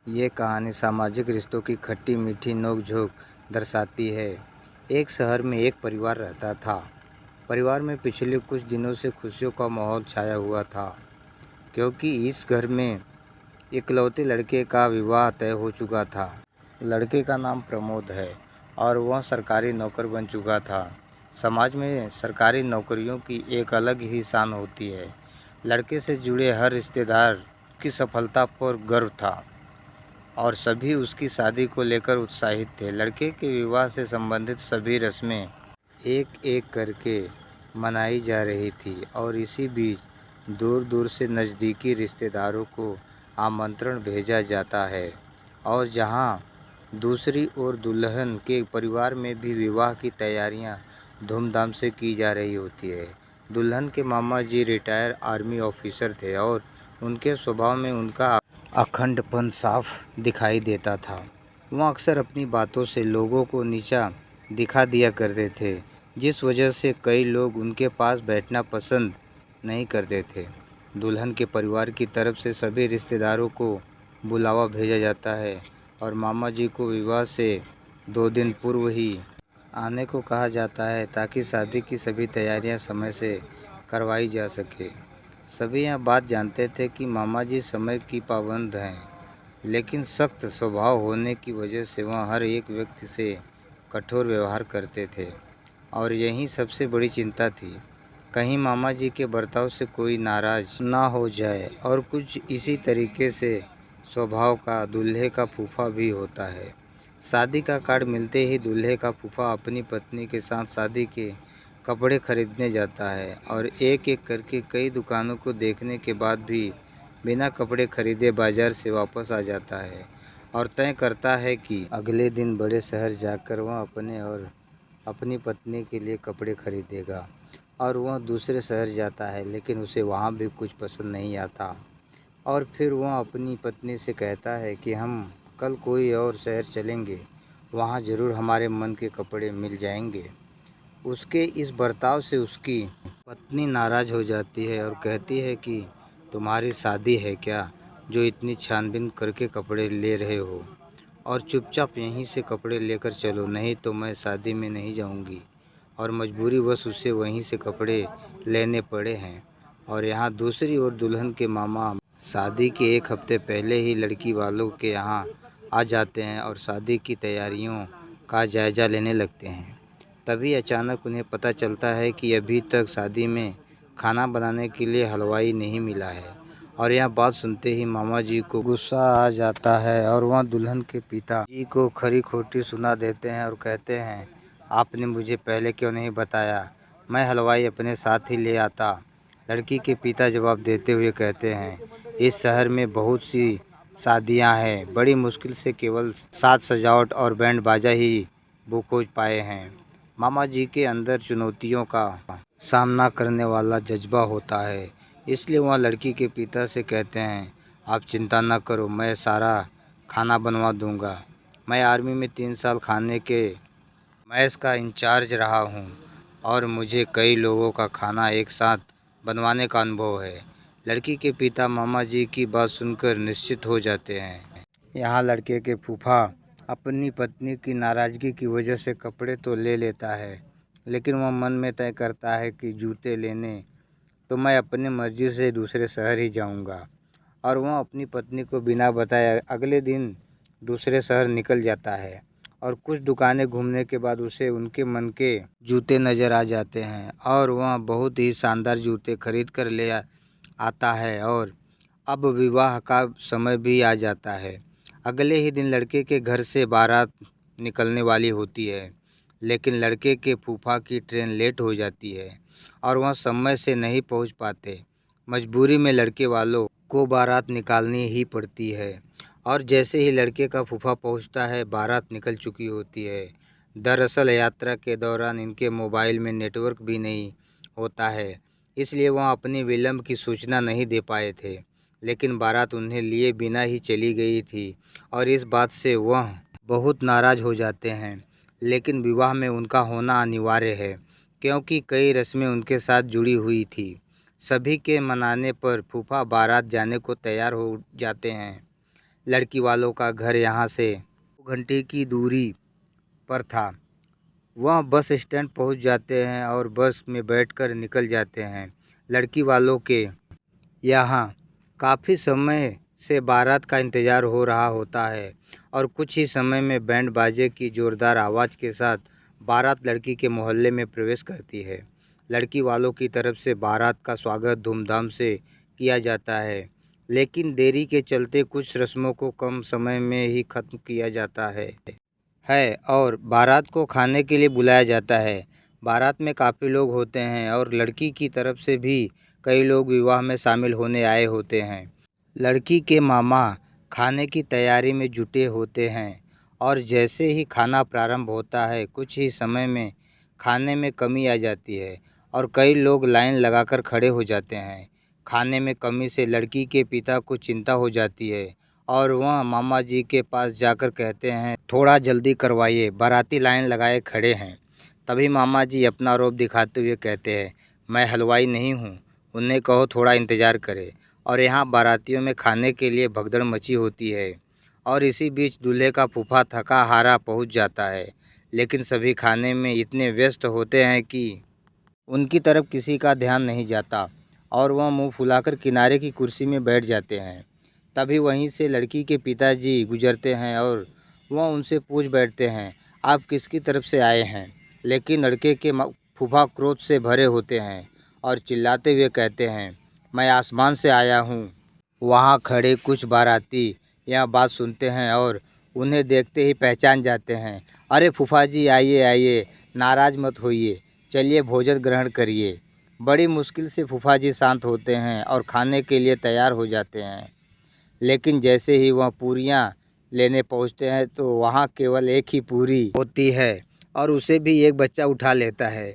ये कहानी सामाजिक रिश्तों की खट्टी मीठी नोक-झोंक दर्शाती है। एक शहर में एक परिवार रहता था। परिवार में पिछले कुछ दिनों से खुशियों का माहौल छाया हुआ था, क्योंकि इस घर में इकलौते लड़के का विवाह तय हो चुका था। लड़के का नाम प्रमोद है और वह सरकारी नौकर बन चुका था। समाज में सरकारी नौकरियों की एक अलग ही शान होती है। लड़के से जुड़े हर रिश्तेदार की सफलता पर गर्व था और सभी उसकी शादी को लेकर उत्साहित थे। लड़के के विवाह से संबंधित सभी रस्में एक-एक करके मनाई जा रही थी और इसी बीच दूर-दूर से नज़दीकी रिश्तेदारों को आमंत्रण भेजा जाता है। और जहां दूसरी ओर दुल्हन के परिवार में भी विवाह की तैयारियां धूमधाम से की जा रही होती है। दुल्हन के मामा जी रिटायर आर्मी ऑफिसर थे और उनके स्वभाव में उनका अखंडपन साफ दिखाई देता था। वह अक्सर अपनी बातों से लोगों को नीचा दिखा दिया करते थे, जिस वजह से कई लोग उनके पास बैठना पसंद नहीं करते थे। दुल्हन के परिवार की तरफ से सभी रिश्तेदारों को बुलावा भेजा जाता है और मामा जी को विवाह से 2 दिन पूर्व ही आने को कहा जाता है, ताकि शादी की सभी तैयारियां समय से करवाई जा सके। सभी यह बात जानते थे कि मामा जी समय की पाबंद हैं, लेकिन सख्त स्वभाव होने की वजह से वह हर एक व्यक्ति से कठोर व्यवहार करते थे। और यही सबसे बड़ी चिंता थी, कहीं मामा जी के बर्ताव से कोई नाराज़ ना हो जाए। और कुछ इसी तरीके से स्वभाव का दूल्हे का फूफा भी होता है। शादी का कार्ड मिलते ही दूल्हे का फूफा अपनी पत्नी के साथ शादी के कपड़े खरीदने जाता है और एक-एक करके कई दुकानों को देखने के बाद भी बिना कपड़े खरीदे बाजार से वापस आ जाता है और तय करता है कि अगले दिन बड़े शहर जाकर वह अपने और अपनी पत्नी के लिए कपड़े खरीदेगा। और वह दूसरे शहर जाता है, लेकिन उसे वहाँ भी कुछ पसंद नहीं आता और फिर वह अपनी पत्नी से कहता है कि हम कल कोई और शहर चलेंगे, वहाँ ज़रूर हमारे मन के कपड़े मिल जाएंगे। उसके इस बर्ताव से उसकी पत्नी नाराज़ हो जाती है और कहती है कि तुम्हारी शादी है क्या, जो इतनी छानबीन करके कपड़े ले रहे हो, और चुपचाप यहीं से कपड़े लेकर चलो, नहीं तो मैं शादी में नहीं जाऊंगी। और मजबूरीवश उसे वहीं से कपड़े लेने पड़े हैं। और यहाँ दूसरी ओर दुल्हन के मामा शादी के एक हफ्ते पहले ही लड़की वालों के यहाँ आ जाते हैं और शादी की तैयारियों का जायज़ा लेने लगते हैं। तभी अचानक उन्हें पता चलता है कि अभी तक शादी में खाना बनाने के लिए हलवाई नहीं मिला है। और यह बात सुनते ही मामा जी को गुस्सा आ जाता है और वह दुल्हन के पिताजी को खरी खोटी सुना देते हैं और कहते हैं, आपने मुझे पहले क्यों नहीं बताया, मैं हलवाई अपने साथ ही ले आता। लड़की के पिता जवाब देते हुए कहते हैं, इस शहर में बहुत सी शादियां हैं, बड़ी मुश्किल से केवल साज सजावट और बैंड बाजा ही बुक हो पाए हैं। मामा जी के अंदर चुनौतियों का सामना करने वाला जज्बा होता है, इसलिए वह लड़की के पिता से कहते हैं, आप चिंता न करो, मैं सारा खाना बनवा दूंगा। मैं आर्मी में 3 साल खाने के मैस का इंचार्ज रहा हूँ और मुझे कई लोगों का खाना एक साथ बनवाने का अनुभव है। लड़की के पिता मामा जी की बात सुनकर निश्चित हो जाते हैं। यहाँ लड़के के फूफा अपनी पत्नी की नाराज़गी की वजह से कपड़े तो ले लेता है, लेकिन वह मन में तय करता है कि जूते लेने तो मैं अपनी मर्ज़ी से दूसरे शहर ही जाऊंगा। और वह अपनी पत्नी को बिना बताए अगले दिन दूसरे शहर निकल जाता है। और कुछ दुकानें घूमने के बाद उसे उनके मन के जूते नज़र आ जाते हैं और वह बहुत ही शानदार जूते खरीद कर आता है। और अब विवाह का समय भी आ जाता है। अगले ही दिन लड़के के घर से बारात निकलने वाली होती है, लेकिन लड़के के फूफा की ट्रेन लेट हो जाती है और वह समय से नहीं पहुंच पाते। मजबूरी में लड़के वालों को बारात निकालनी ही पड़ती है और जैसे ही लड़के का फूफा पहुंचता है, बारात निकल चुकी होती है। दरअसल यात्रा के दौरान इनके मोबाइल में नेटवर्क भी नहीं होता है, इसलिए वह अपनी विलंब की सूचना नहीं दे पाए थे। लेकिन बारात उन्हें लिए बिना ही चली गई थी और इस बात से वह बहुत नाराज़ हो जाते हैं। लेकिन विवाह में उनका होना अनिवार्य है, क्योंकि कई रस्में उनके साथ जुड़ी हुई थी। सभी के मनाने पर फूफा बारात जाने को तैयार हो जाते हैं, लड़की वालों का घर यहाँ से 2 घंटे की दूरी पर था। वह बस स्टैंड पहुँच जाते हैं और बस में बैठकर निकल जाते हैं। लड़की वालों के यहाँ काफ़ी समय से बारात का इंतज़ार हो रहा होता है और कुछ ही समय में बैंड बाजे की ज़ोरदार आवाज़ के साथ बारात लड़की के मोहल्ले में प्रवेश करती है। लड़की वालों की तरफ से बारात का स्वागत धूमधाम से किया जाता है, लेकिन देरी के चलते कुछ रस्मों को कम समय में ही ख़त्म किया जाता है और बारात को खाने के लिए बुलाया जाता है। बारात में काफ़ी लोग होते हैं और लड़की की तरफ से भी कई लोग विवाह में शामिल होने आए होते हैं। लड़की के मामा खाने की तैयारी में जुटे होते हैं और जैसे ही खाना प्रारंभ होता है, कुछ ही समय में खाने में कमी आ जाती है और कई लोग लाइन लगाकर खड़े हो जाते हैं। खाने में कमी से लड़की के पिता को चिंता हो जाती है और वह मामा जी के पास जाकर कहते हैं, थोड़ा जल्दी करवाइए, बाराती लाइन लगाए खड़े हैं। तभी मामा जी अपना रौब दिखाते हुए कहते हैं, मैं हलवाई नहीं हूँ, उन्हें कहो थोड़ा इंतज़ार करें। और यहाँ बारातियों में खाने के लिए भगदड़ मची होती है और इसी बीच दूल्हे का फूफा थका हारा पहुँच जाता है, लेकिन सभी खाने में इतने व्यस्त होते हैं कि उनकी तरफ किसी का ध्यान नहीं जाता और वह मुंह फुलाकर किनारे की कुर्सी में बैठ जाते हैं। तभी वहीं से लड़की के पिताजी गुजरते हैं और वह उनसे पूछ बैठते हैं, आप किसकी तरफ से आए हैं? लेकिन लड़के के फूफा क्रोध से भरे होते हैं और चिल्लाते हुए कहते हैं, मैं आसमान से आया हूँ। वहाँ खड़े कुछ बाराती यह बात सुनते हैं और उन्हें देखते ही पहचान जाते हैं। अरे फूफा जी, आइए आइए, नाराज़ मत होइए, चलिए भोजन ग्रहण करिए। बड़ी मुश्किल से फूफा जी शांत होते हैं और खाने के लिए तैयार हो जाते हैं, लेकिन जैसे ही वह पूरियाँ लेने पहुंचते हैं तो वहां केवल एक ही पूरी होती है और उसे भी एक बच्चा उठा लेता है।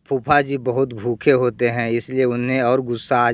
फूफा जी बहुत भूखे होते हैं, इसलिए उन्हें और गुस्सा आ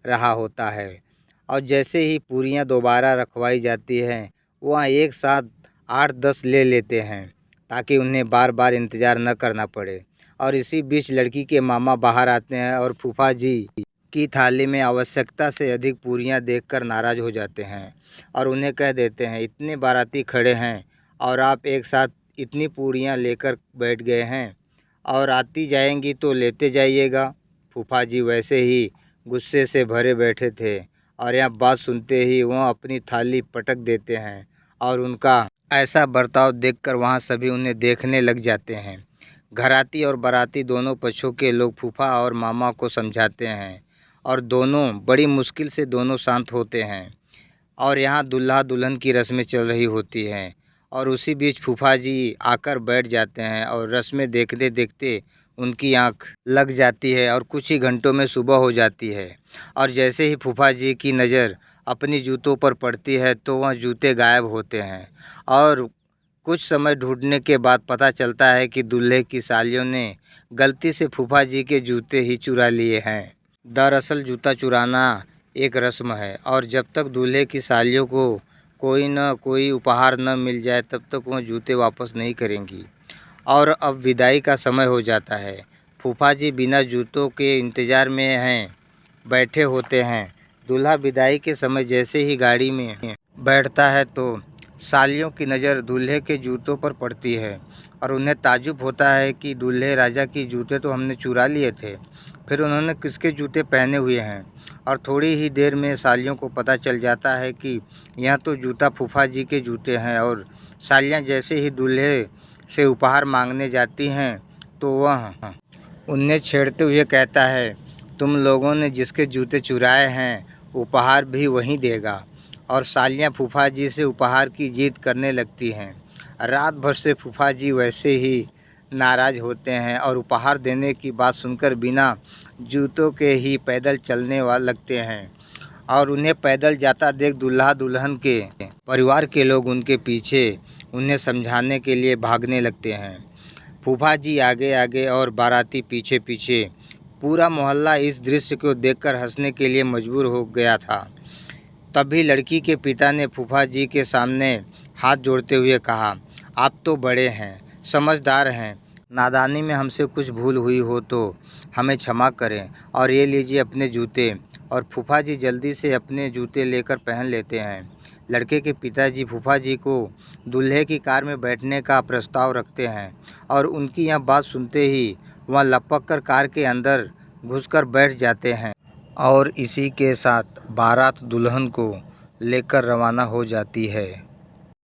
रहा होता है और जैसे ही पूरियाँ दोबारा रखवाई जाती हैं, वह एक साथ 8-10 ले लेते हैं ताकि उन्हें बार बार इंतज़ार न करना पड़े। और इसी बीच लड़की के मामा बाहर आते हैं और फूफा जी की थाली में आवश्यकता से अधिक पूरियां देखकर नाराज़ हो जाते हैं और उन्हें कह देते हैं, इतने बाराती खड़े हैं और आप एक साथ इतनी पूरियां लेकर बैठ गए हैं और आती जाएंगी तो लेते जाइएगा। फूफा जी वैसे ही गुस्से से भरे बैठे थे और यह बात सुनते ही वह अपनी थाली पटक देते हैं और उनका ऐसा बर्ताव देखकर वहाँ सभी उन्हें देखने लग जाते हैं। घराती और बाराती दोनों पक्षों के लोग फूफा और मामा को समझाते हैं और दोनों बड़ी मुश्किल से दोनों शांत होते हैं और यहाँ दूल्हा दुल्हन की रस्में चल रही होती हैं और उसी बीच फूफा जी आकर बैठ जाते हैं और रस्में देखते देखते उनकी आंख लग जाती है और कुछ ही घंटों में सुबह हो जाती है। और जैसे ही फूफा जी की नज़र अपनी जूतों पर पड़ती है तो वह जूते गायब होते हैं और कुछ समय ढूंढने के बाद पता चलता है कि दूल्हे की सालियों ने गलती से फूफा जी के जूते ही चुरा लिए हैं। दरअसल जूता चुराना एक रस्म है और जब तक दूल्हे की सालियों को कोई न कोई उपहार न मिल जाए तब तक वह जूते वापस नहीं करेंगी। और अब विदाई का समय हो जाता है। फूफा जी बिना जूतों के इंतज़ार में हैं बैठे होते हैं। दूल्हा विदाई के समय जैसे ही गाड़ी में बैठता है तो सालियों की नज़र दूल्हे के जूतों पर पड़ती है और उन्हें ताज्जुब होता है कि दूल्हे राजा की जूते तो हमने चुरा लिए थे, फिर उन्होंने किसके जूते पहने हुए हैं। और थोड़ी ही देर में सालियों को पता चल जाता है कि यह तो जूता फूफा जी के जूते हैं और सालियाँ जैसे ही दूल्हे से उपहार मांगने जाती हैं तो वह उन्हें छेड़ते हुए कहता है, तुम लोगों ने जिसके जूते चुराए हैं उपहार भी वही देगा। और सालियाँ फूफा जी से उपहार की जिद करने लगती हैं। रात भर से फूफा जी वैसे ही नाराज़ होते हैं और उपहार देने की बात सुनकर बिना जूतों के ही पैदल चलने लगते हैं और उन्हें पैदल जाता देख दूल्हा दुल्हन के परिवार के लोग उनके पीछे उन्हें समझाने के लिए भागने लगते हैं। फूफा जी आगे आगे और बाराती पीछे पीछे। पूरा मोहल्ला इस दृश्य को देखकर हंसने के लिए मजबूर हो गया था। तभी लड़की के पिता ने फूफा जी के सामने हाथ जोड़ते हुए कहा, आप तो बड़े हैं, समझदार हैं, नादानी में हमसे कुछ भूल हुई हो तो हमें क्षमा करें और ये लीजिए अपने जूते। और फूफा जी जल्दी से अपने जूते लेकर पहन लेते हैं, लड़के के पिताजी फूफा जी को दूल्हे की कार में बैठने का प्रस्ताव रखते हैं और उनकी यह बात सुनते ही वह लपक कर कार के अंदर घुसकर बैठ जाते हैं और इसी के साथ बारात दुल्हन को लेकर रवाना हो जाती है।